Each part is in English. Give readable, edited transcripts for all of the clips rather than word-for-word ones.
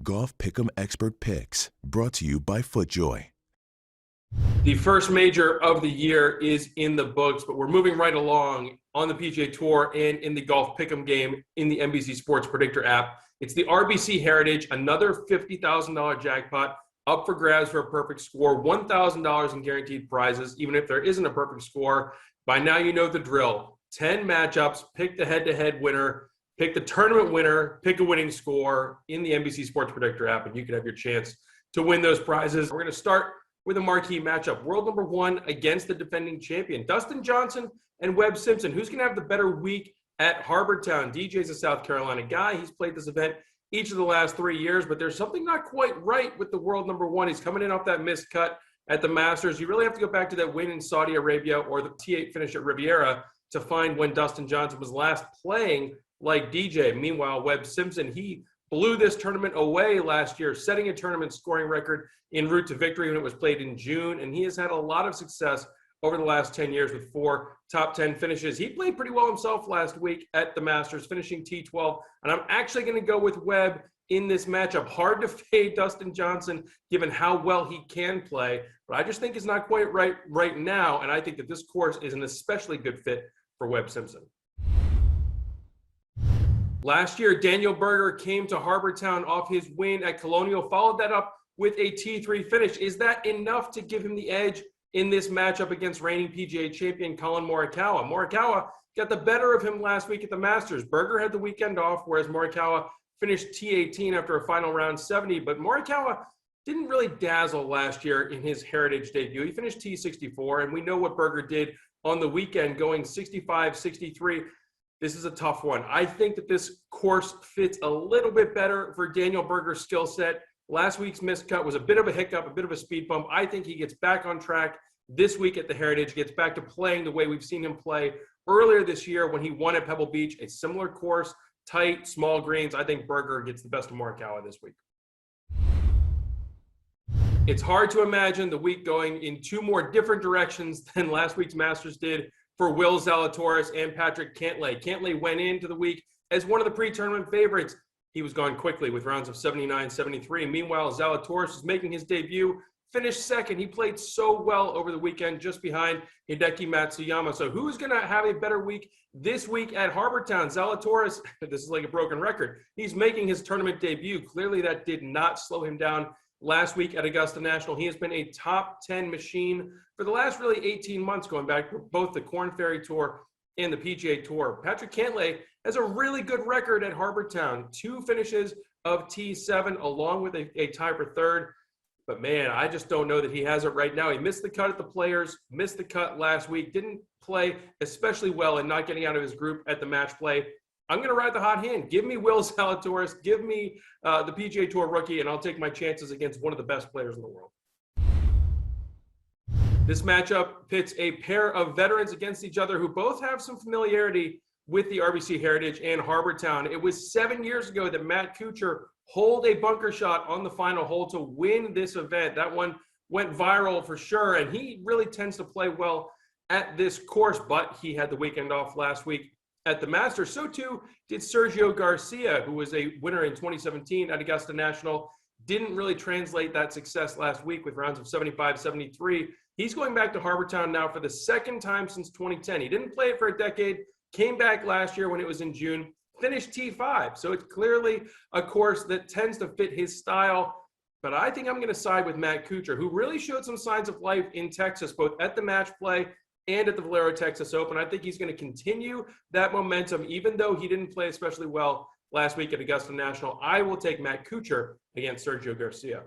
Golf Pick'em Expert Picks, brought to you by FootJoy. The first major of the year is in the books, but we're moving right along on the PGA Tour and in the Golf Pick'em game in the NBC Sports Predictor app. It's the RBC Heritage, another $50,000 jackpot up for grabs for a perfect score, $1,000 in guaranteed prizes, even if there isn't a perfect score. By now you know the drill. 10 matchups, pick the head-to-head winner, pick the tournament winner, pick a winning score in the NBC Sports Predictor app, and you can have your chance to win those prizes. We're going to start with a marquee matchup. World number one against the defending champion, Dustin Johnson and Webb Simpson. Who's going to have the better week at Harbour Town? DJ's a South Carolina guy. He's played this event each of the last 3 years, but there's something not quite right with the world number one. He's coming in off that missed cut at the Masters. You really have to go back to that win in Saudi Arabia or the T8 finish at Riviera to find when Dustin Johnson was last playing like DJ. Meanwhile, Webb Simpson, he blew this tournament away last year, setting a tournament scoring record en route to victory when it was played in June, and he has had a lot of success over the last 10 years with 4 top 10 finishes. He played pretty well himself last week at the Masters, finishing T12, and I'm actually going to go with Webb in this matchup. Hard to fade Dustin Johnson given how well he can play, but I just think it's not quite right now, and I think that this course is an especially good fit for Webb Simpson. Last year, Daniel Berger came to Harbour Town off his win at Colonial, followed that up with a T3 finish. Is that enough to give him the edge in this matchup against reigning PGA champion Collin Morikawa? Morikawa got the better of him last week at the Masters. Berger had the weekend off, whereas Morikawa finished T18 after a final round 70, but Morikawa didn't really dazzle last year in his Heritage debut. He finished T64, and we know what Berger did on the weekend, going 65, 63. This is a tough one. I think that this course fits a little bit better for Daniel Berger's skill set. Last week's missed cut was a bit of a hiccup, a bit of a speed bump. I think he gets back on track this week at the Heritage, gets back to playing the way we've seen him play earlier this year when he won at Pebble Beach, a similar course, tight, small greens. I think Berger gets the best of Morikawa this week. It's hard to imagine the week going in two more different directions than last week's Masters did for Will Zalatoris and Patrick Cantlay. Cantlay went into the week as one of the pre-tournament favorites. He was gone quickly with rounds of 79, 73. Meanwhile, Zalatoris is making his debut, finished second. He played so well over the weekend, just behind Hideki Matsuyama. So who's going to have a better week this week at Harbour Town? Zalatoris, this is like a broken record. He's making his tournament debut. Clearly that did not slow him down last week at Augusta National. He has been a top 10 machine for the last really 18 months, going back to both the Korn Ferry Tour and the PGA Tour. Patrick Cantlay has a really good record at Harbour Town. 2 finishes of T7 along with a tie for third. But man, I just don't know that he has it right now. He missed the cut at the Players, missed the cut last week, didn't play especially well in not getting out of his group at the match play. I'm going to ride the hot hand. Give me Will Zalatoris, give me the PGA Tour rookie, and I'll take my chances against one of the best players in the world. This matchup pits a pair of veterans against each other who both have some familiarity with the RBC Heritage and Harbour Town. It was 7 years ago that Matt Kuchar holed a bunker shot on the final hole to win this event. That one went viral for sure, and he really tends to play well at this course, but he had the weekend off last week at the Masters. So too did Sergio Garcia, who was a winner in 2017 at Augusta National. Didn't really translate that success last week with rounds of 75, 73. He's going back to Harbour Town now for the second time since 2010. He didn't play it for a decade, came back last year when it was in June, finished T5. So it's clearly a course that tends to fit his style. But I think I'm going to side with Matt Kuchar, who really showed some signs of life in Texas, both at the match play and at the Valero Texas Open. I think he's going to continue that momentum, even though he didn't play especially well last week at Augusta National. I will take Matt Kuchar against Sergio Garcia.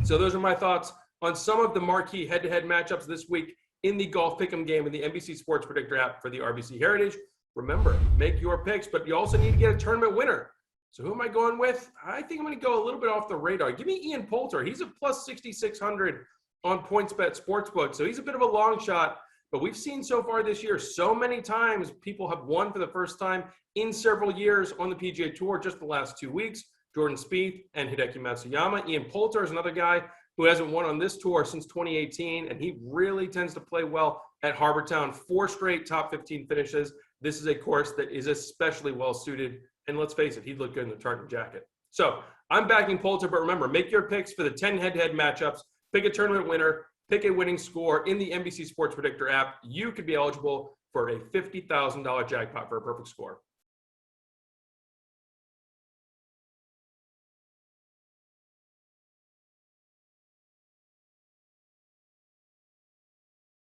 So those are my thoughts on some of the marquee head-to-head matchups this week in the Golf Pick'em game in the NBC Sports Predictor app for the RBC Heritage. Remember, make your picks, but you also need to get a tournament winner. So who am I going with? I think I'm going to go a little bit off the radar. Give me Ian Poulter. He's a plus 6,600 on PointsBet Sportsbook. So he's a bit of a long shot, but we've seen so far this year so many times people have won for the first time in several years on the PGA Tour just the last 2 weeks. Jordan Spieth and Hideki Matsuyama. Ian Poulter is another guy who hasn't won on this tour since 2018, and he really tends to play well at Harbour Town. 4 straight top 15 finishes. This is a course that is especially well suited And let's face it, he'd look good in the tartan jacket. So I'm backing Poulter, but remember, make your picks for the 10 head-to-head matchups. Pick a tournament winner. Pick a winning score in the NBC Sports Predictor app. You could be eligible for a $50,000 jackpot for a perfect score.